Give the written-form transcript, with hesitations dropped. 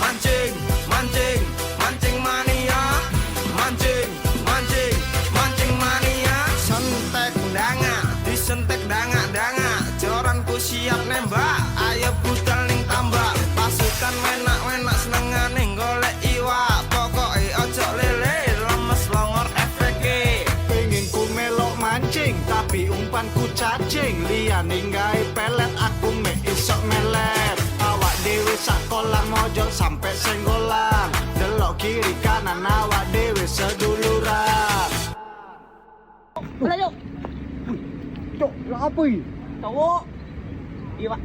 Mancing, mancing, mancing mania. Mancing, mancing, mancing mania. Sentek danga, disentek danga-danga. Joranku siap nembak, ayo budal ning tambak. Pasukan wenak-wenak senengane golek iwak. Pokoke ojo lele, lemes longor efeke. Pengen ku melok mancing tapi umpanku cacing. Liyane gawe pelet aku mek isok melet. Awak dhewe sak kolam mojo sampe senggolan. Delok kiri kanan awak dhewe seduluran. Udah yuk. Cok, apa iki? Cowok. Iya, Pak.